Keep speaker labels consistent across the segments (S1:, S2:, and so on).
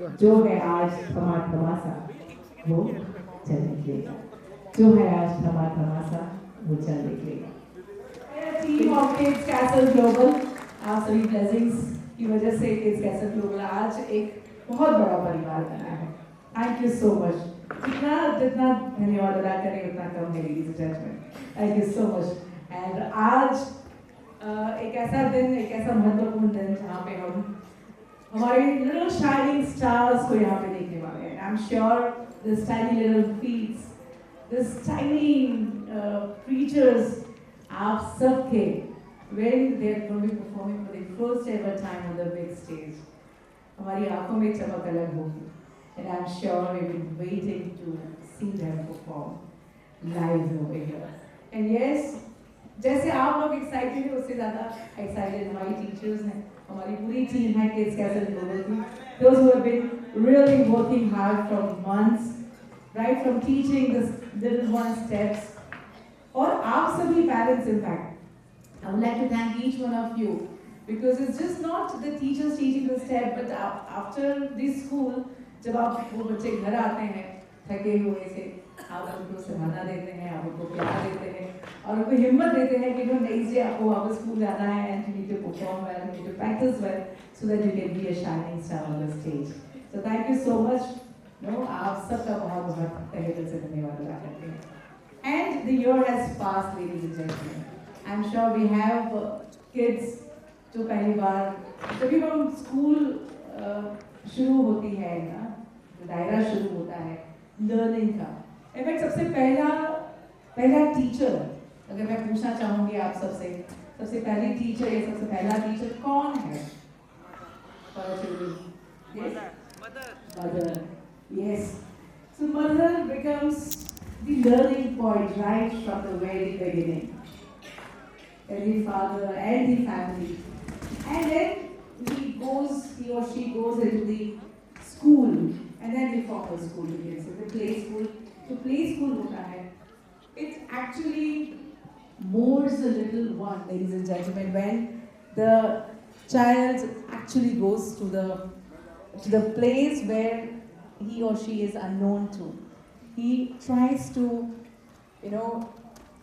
S1: जो है आज थमा थमा सा वो चल निकलेगा, जो है आज थमा थमा सा वो चल निकलेगा। Team of kids castle global, आप सभी ब्लेसिंग्स की वजह से किड्स कैसल ग्लोबल आज एक बहुत बड़ा परिवार बना है। Thank you so much. जितना जितना धन्यवाद अदा करें उतना कम है ladies and gentleman. Thank you so much. And आज एक ऐसा दिन, एक ऐसा महत्वपूर्ण दिन जहाँ पे हम हमारे लिटिल शाइनिंग स्टार्स को यहाँ पे देखने वाले हैं। I am sure this tiny little feets, this tiny creatures, आप सबके when they are going to be performing for the first ever time on the big stage, हमारी आंखों में चमक अलग होगी। And I'm sure we've been waiting to see them perform live over here. And yes, जैसे आप लोग excited हैं उससे ज़्यादा एक्साइटेड हमारी टीचर्स हैं, हमारी पूरी टीम है किड्स कैसल ग्लोबल की। Those who have been really working hard for months, right from teaching this little one steps, और आप सभी parents in fact, I would like to thank each one of you because it's just not the teachers teaching the step, but after this school, जब आप वो बच्चे घर आते हैं थके हुए से, आप उनको सराहना देते हैं, आप उनको प्यार देते हैं और उनको हिम्मत देते हैं कि नेक्स्ट डे आपको वापस स्कूल जाना है and you need to perform well, you need to practice well so that you can be a shining star on the stage. So thank you so much. No, आप सबका बहुत बहुत तहे दिल से धन्यवाद अदा करते हैं. And the year has passed, ladies and gentlemen. I'm sure we have kids जो पहली बार जब भी हम स्कूल शुरू होती है ना, दायरा शुरू होता है लर्निंग का। इनफैक्ट सबसे पहला टीचर अगर मैं पूछना चाहूँगी आप सबसे, सबसे पहली टीचर या सबसे पहला टीचर कौन है? Mother. Yes. So mother becomes the learning point right from the very beginning. The father and the family, and then he or she goes into the school, and then the formal school begins. So the play school, so play school hota hai. It actually molds the little one, ladies and gentlemen, when the child actually goes to the place where he or she is unknown to. He tries to,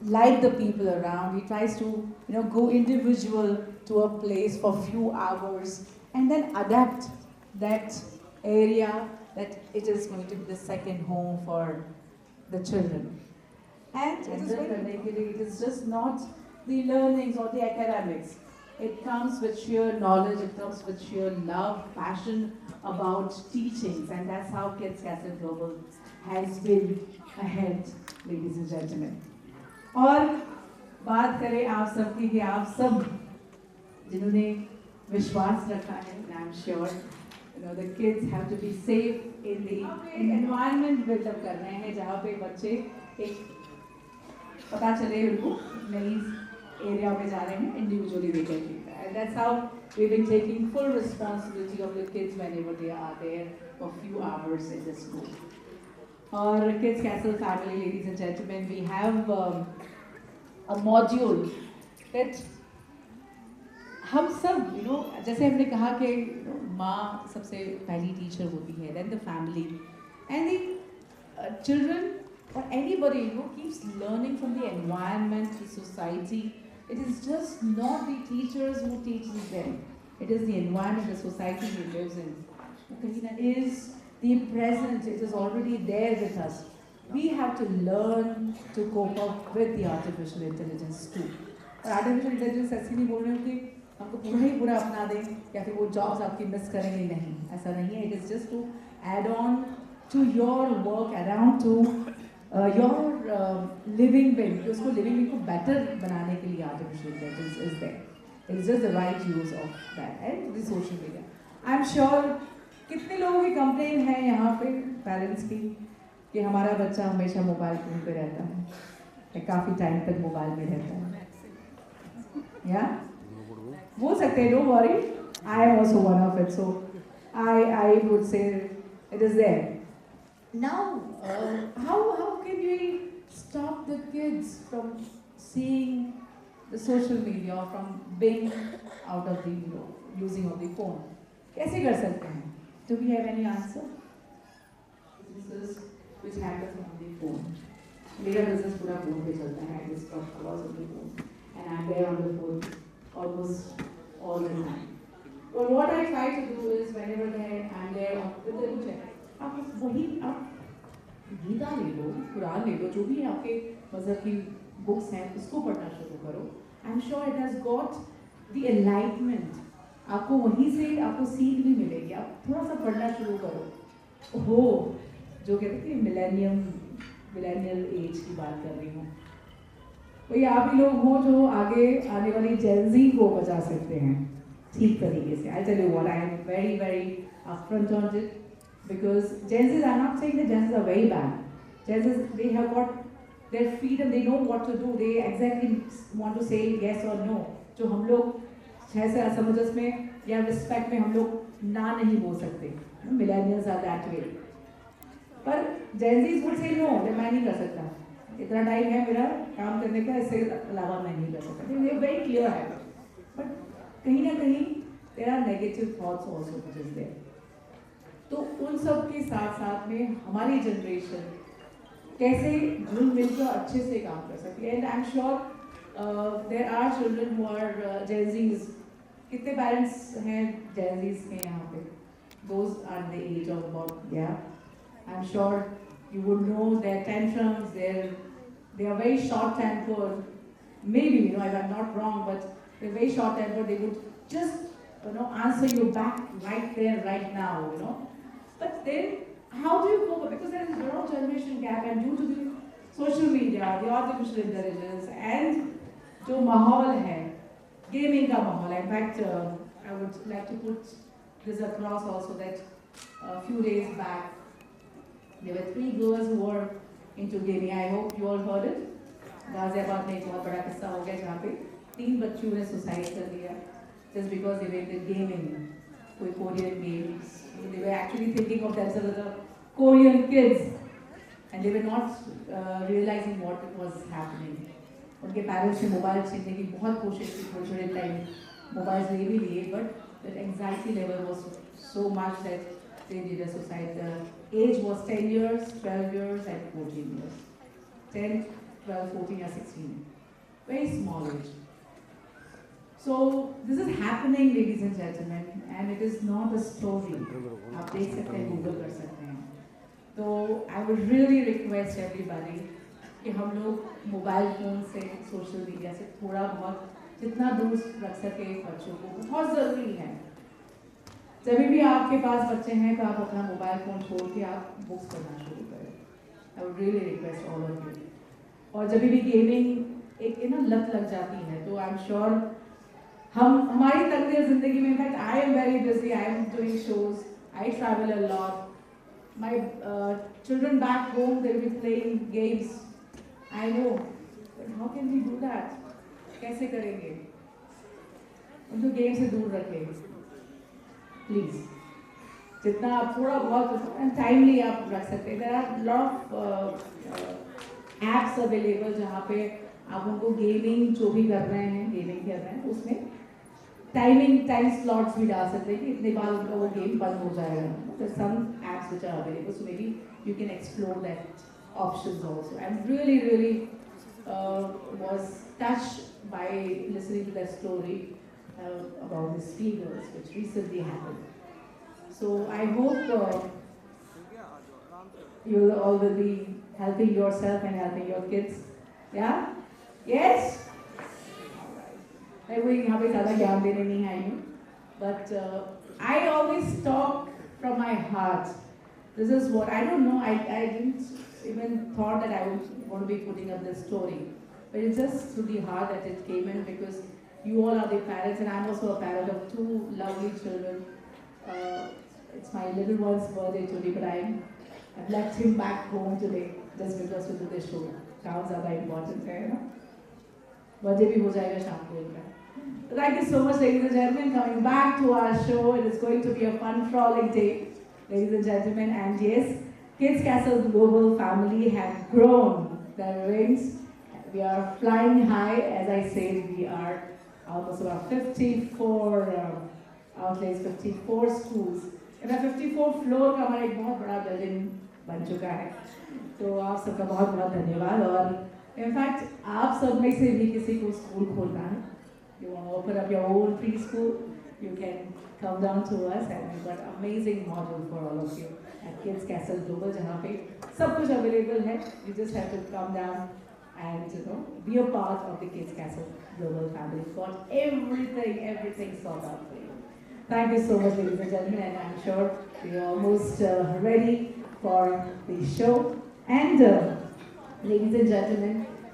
S1: like the people around. He tries to, go individual to a place for few hours and then adapt that area that it is going to be the second home for the children. And it is just not the learnings or the academics. It comes with sheer knowledge, it comes with sheer love, passion about teachings, and that's how Kids Castle Global has been ahead, ladies and gentlemen. और बात करें आप सबकी कि आप सब जिन्होंने विश्वास रखा है, आई am sure the kids have to be safe in the environment built up कर रहे हैं जहाँ पे बच्चे एक पता चले उनको नई एरिया में जा रहे हैं, individually they can do that. And that's how we've been taking full responsibility of the kids whenever they are there for a few hours in the school. Our Kids Castle family, ladies and gentlemen, we have a module that हम सब जैसे हमने कहा कि माँ सबसे पहली teacher होती है, then the family and the children or anybody keeps learning from the environment, the society. It is just not the teachers who teaches them. It is the environment, the society he lives in. It is the present, it is already there with us. We have to learn to cope up with the artificial intelligence too. और artificial intelligence ऐसी नहीं बोल रही हूँ कि हमको पूरा ही पूरा अपना दें या फिर वो jobs आपकी मिस करेंगे, नहीं, ऐसा नहीं है. It is just to add on to your work, add on to your living being. उसको living being को better बनाने के लिए artificial intelligence is there. It is just the right use of that and the social media. I am sure कितने लोगों की complain है यहाँ पे पेरेंट्स की कि हमारा बच्चा हमेशा मोबाइल फोन पे रहता है, काफ़ी टाइम तक मोबाइल में रहता है, या बोल सकते हैं, don't worry, I am also one of it, so I would say it is there now. How can we stop the kids from seeing the social media or from being out of the using of the phone? कैसे कर सकते हैं? Do we have any answer? Businesses which happens on the phone. मेरा business पूरा phone पे चलता है. I just talk calls on the phone, and I'm there on the phone almost all the time. But what I try to do is whenever I'm there with the check, आप वही आप गीता ले लो, कुरान ले लो, जो भी आपके मज़हब की बुक्स हैं, उसको पढ़ना शुरू करो. I'm sure it has got the enlightenment. आपको वहीं से आपको सीख भी मिलेगी. आप थोड़ा सा पढ़ना शुरू करो. हो जो कहते थे मिलेनियल एज की बात कर रही हूँ. वही आप ही लोग हो जो आगे आने वाली जेनजी को बचा सकते हैं ठीक तरीके से. I tell you what, I am very very upfront on it because Gen Zs, I'm not saying that Gen Zs are very bad. Gen Zs, they have got their freedom, they know what to do, they exactly want to say yes or no. जो हम लोग 6 से असमंजस में या respect में हम लोग ना नहीं बोल सकते. Millennials are that way. पर जेनजीज वुड से नो, मैं नहीं कर सकता, इतना टाइम है मेरा काम करने का, इससे अलावा मैं नहीं कर सकता. दे वेरी क्लियर है. बट कहीं ना कहीं there are negative thoughts also which is there. तो उन सब के साथ साथ में हमारी जनरेशन कैसे जुल मिलकर अच्छे से काम कर सकती है. And I am sure there are children who are Gen Zs. कितने पेरेंट्स हैं जेनजीज के यहाँ पे? Those are the age of about, या I'm sure you would know their tantrums. They are very short-tempered. Maybe, you know, if I'm not wrong, but they're very short-tempered. They would just, you know, answer you back right there, right now, you know. But then, how do you cope? Because there is a lot of generation gap, and due to the social media, the artificial intelligence, and जो माहौल है, gaming का माहौल है. In fact, I would like to put this across also that a few days back, there were 3 girls who were into gaming. I hope you all heard it. Ghaziabad में एक बहुत बड़ा किस्सा हो गया जहाँ पे 3 बच्चियों ने सुसाइड कर लिया just because they were into gaming, कोई Korean games. They were actually thinking of themselves as Korean kids, and they were not realizing what was happening. उनके पेरेंट्स ने मोबाइल छीनने की बहुत कोशिश की, थोड़े टाइम मोबाइल ले भी लिए, but the anxiety level was so much that they did a suicide. The age was 10 years, 12 years, and 14 years. 10, 12, 14, or 16. Very small age. So this is happening, ladies and gentlemen, and it is not a story. आप देख सकते हैं, Google कर सकते हैं. तो I would really request everybody कि हम लोग मोबाइल फोन से, सोशल मीडिया से थोड़ा बहुत जितना दूर रख सके बच्चों को, बहुत ज़रूरी है. जब भी आपके पास बच्चे हैं तो आप अपना मोबाइल फ़ोन छोड़ के आप बुक्स पढ़ना शुरू करें. I would really request all of you. और जब भी गेमिंग एक ना लत लग जाती है तो आई एम श्योर हमारी तकदीर ज़िंदगी में, in fact I am very busy, I am doing shows, I travel a lot. My children back home they will be playing games. I know, but how can we do that? कैसे करेंगे? उनको game से दूर रखें please. जितना आप थोड़ा बहुत टाइमली आप रख सकते हैं. There are lot of apps available जहाँ पे आप उनको गेमिंग जो भी कर रहे हैं, गेमिंग कर रहे हैं, उसमें टाइम स्लॉट्स भी डाल सकते हैं कि इतने बार उनका वो गेम बंद हो जाएगा. There's some apps which are available, so maybe you can explore that options also. I'm really was touched by listening to that story about the speakers which recently happened. So I hope you all will be helping yourself and helping your kids. Yeah? Yes? मैं वही यहाँ पे ज़्यादा ज्ञान देने नहीं आई हूँ, but I always talk from my heart. This is what I don't know. I didn't even thought that I would want to be putting up this story, but it's just through the heart that it came in because you all are the parents, and I'm also a parent of 2 lovely children. It's my little one's birthday today, but I've left him back home today just because to do this show. काम ज़्यादा important है ना? Birthday भी हो जाएगा शाम को इनका. Thank you so much, ladies and gentlemen. Coming back to our show, it is going to be a fun, frolic day, ladies and gentlemen. And yes, Kids Castle Global family have grown their wings. We are flying high. As I said, we are almost about 54 outlets, 54 schools. 54 floor का हमारा एक बहुत बड़ा building बन चुका है। तो आप सबका बहुत बहुत धन्यवाद। और इनफैक्ट आप सब में से भी किसी को स्कूल खोलना है, you want to open up your own preschool, you can come down to us and we've got amazing model for all of you at Kids Castle Global, जहाँ पे सब कुछ available है। You just have to come down and be a part of the Kids Castle Global family. We've got everything sorted out for you. Thank you so much, ladies and gentlemen, and I'm sure we're almost ready for the show. And ladies and gentlemen,